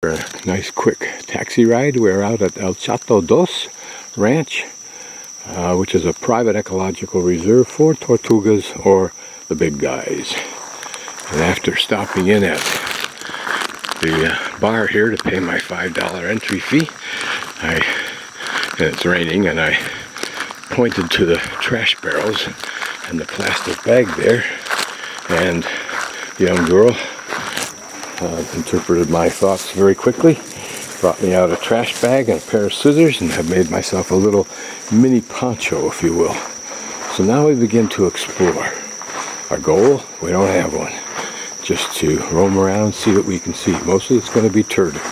A nice quick taxi ride. We're out at El Chato Tortoise Ranch, which is a private ecological reserve for tortugas, or the big guys. And after stopping in at the bar here to pay my $5 entry fee, and it's raining, and I pointed to the trash barrels and the plastic bag there, and the young girl interpreted my thoughts very quickly, brought me out a trash bag and a pair of scissors, and have made myself a little mini poncho, if you will. So now we begin to explore. Our goal, we don't have one, just to roam around and see what we can see. Mostly it's going to be turtles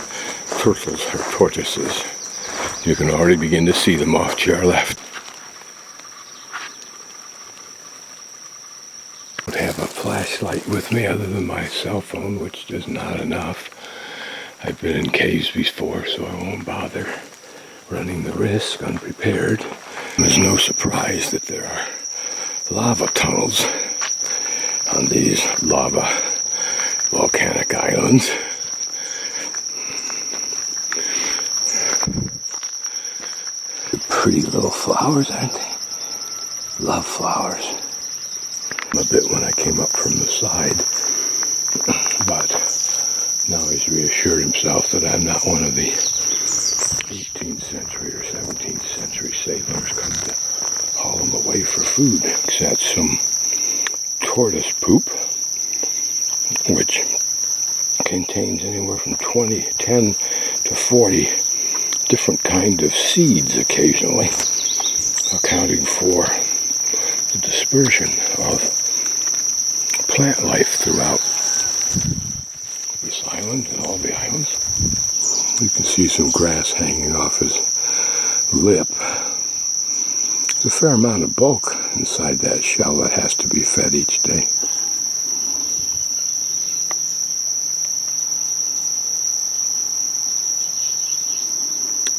or tortoises. You can already begin to see them off to our left. I don't have a flashlight with me other than my cell phone, which is not enough. I've been in caves before, so I won't bother running the risk unprepared. There's no surprise that there are lava tunnels on these lava volcanic islands. Pretty little flowers, aren't they? Love flowers. A bit when I came up from the side, but now he's reassured himself that I'm not one of the 18th century or 17th century sailors come to haul him away for food. That's some tortoise poop, which contains anywhere from 10 to 40 different kinds of seeds occasionally, accounting for the dispersion of plant life throughout this island and all the islands. You can see some grass hanging off his lip. There's a fair amount of bulk inside that shell that has to be fed each day.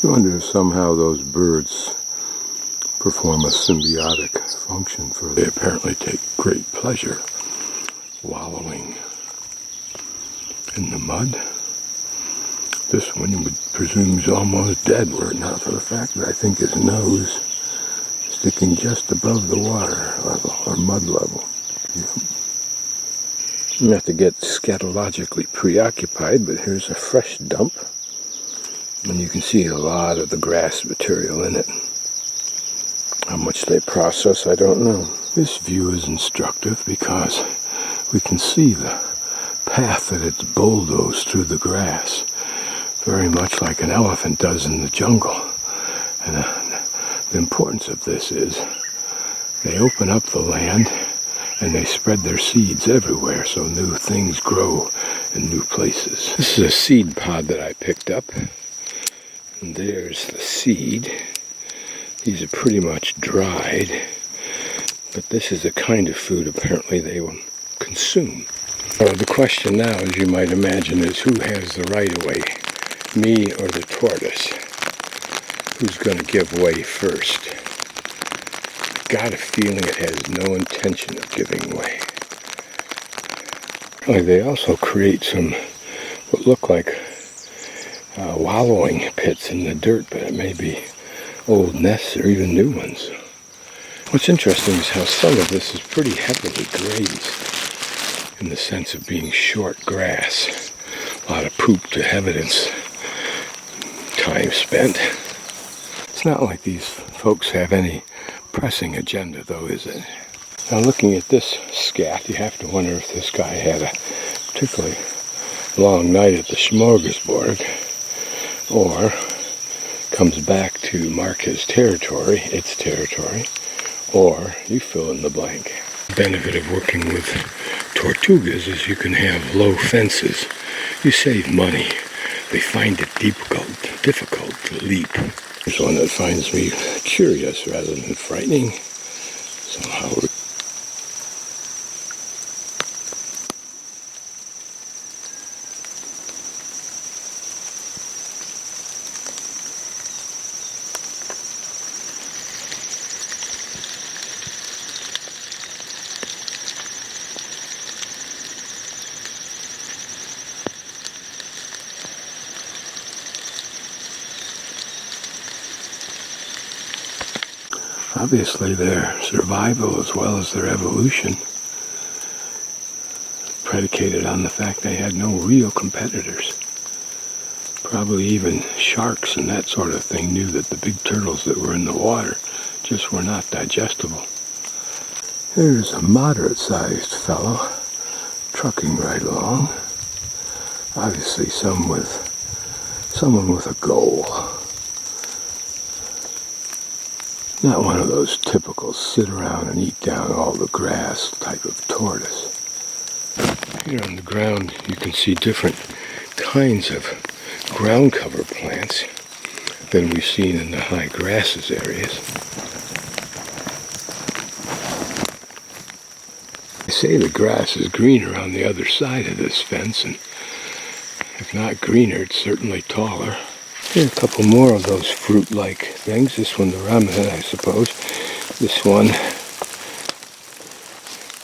I wonder if somehow those birds perform a symbiotic function, for they apparently take great pleasure wallowing in the mud. This one you would presume is almost dead, were it not for the fact that I think his nose is sticking just above the water level, or mud level. Yeah. Not to get scatologically preoccupied, but here's a fresh dump. And you can see a lot of the grass material in it. How much they process, I don't know. This view is instructive because we can see the path that it's bulldozed through the grass, very much like an elephant does in the jungle. And the importance of this is they open up the land and they spread their seeds everywhere, so new things grow in new places. This is a seed pod that I picked up. And there's the seed. These are pretty much dried, but this is the kind of food apparently they will consume. The question now, as you might imagine, is who has the right-of-way, me or the tortoise? Who's going to give way first? I've got a feeling it has no intention of giving way. They also create some what look like wallowing pits in the dirt, but it may be old nests or even new ones. What's interesting is how some of this is pretty heavily grazed, in the sense of being short grass. A lot of poop to evidence time spent. It's not like these folks have any pressing agenda, though, is it? Now, looking at this scat, you have to wonder if this guy had a particularly long night at the smorgasbord, or comes back to mark his territory, its territory, or you fill in the blank. The benefit of working with tortugas is you can have low fences. You save money. They find it difficult to leap. There's one that finds me curious rather than frightening. Somehow. Obviously their survival as well as their evolution predicated on the fact they had no real competitors. Probably even sharks and that sort of thing knew that the big turtles that were in the water just were not digestible. Here's a moderate-sized fellow trucking right along. Obviously someone with a goal. Not one of those typical sit around and eat down all the grass type of tortoise. Here on the ground you can see different kinds of ground cover plants than we've seen in the high grasses areas. They say the grass is greener on the other side of this fence, and if not greener, it's certainly taller. Here are a couple more of those fruit-like things. This one, the ramhead, I suppose. This one,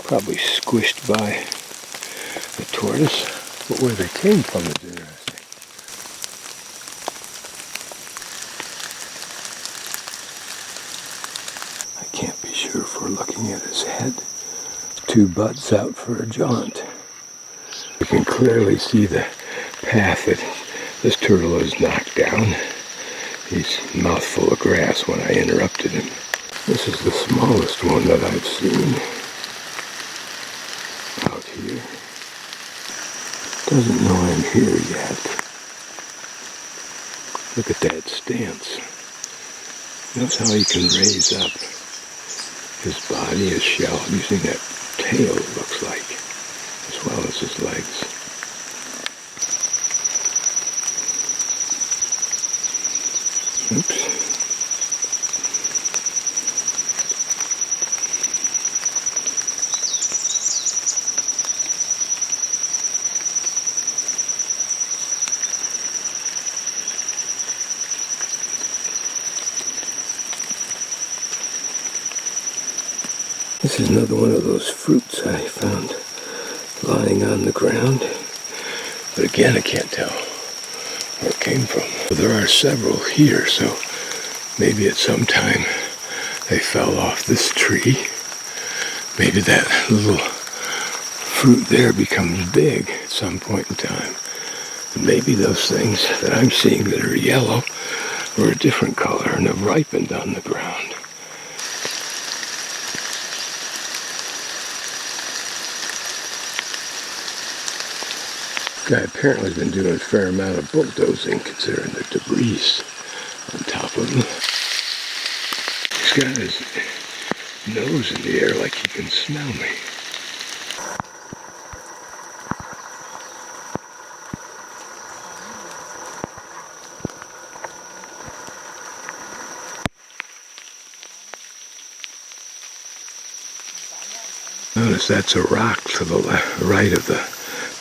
probably squished by the tortoise. But where they came from is interesting. I can't be sure if we're looking at his head. Two butts out for a jaunt. You can clearly see the path that this turtle is knocked down. He's a mouthful of grass when I interrupted him. This is the smallest one that I've seen out here. Doesn't know I'm here yet. Look at that stance. Notice how he can raise up his body, his shell, using that tail, it looks like, as well as his legs. Oops. This is another one of those fruits I found lying on the ground. But again, I can't tell where it came from. There are several here, so maybe at some time they fell off this tree. Maybe that little fruit there becomes big at some point in time. And maybe those things that I'm seeing that are yellow were a different color and have ripened on the ground. Guy apparently has been doing a fair amount of bulldozing considering the debris on top of him. He's got his nose in the air like he can smell me. Notice that's a rock to the right of the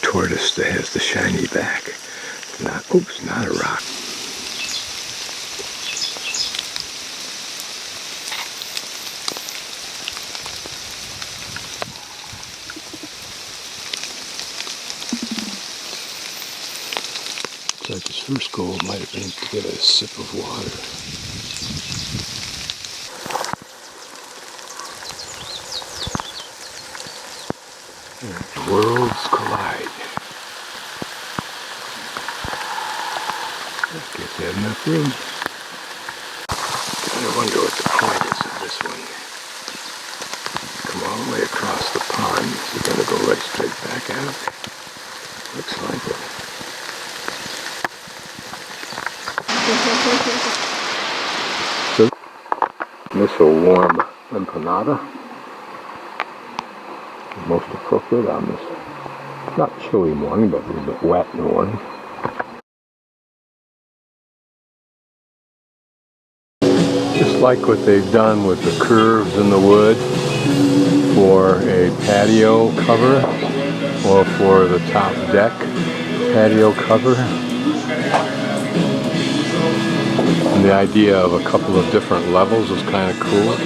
tortoise that has the shiny back. Not a rock. Looks like his first goal might have been to get a sip of water. Worlds collide. I guess they had enough room. I wonder what the point is of this one. Come all the way across the pond. Is it going to go right straight back out? Looks like it. So, this is a warm empanada. Most appropriate on this not chilly morning, but a little bit wet morning. Just like what they've done with the curves in the wood for a patio cover or for the top deck patio cover. And the idea of a couple of different levels is kind of cool.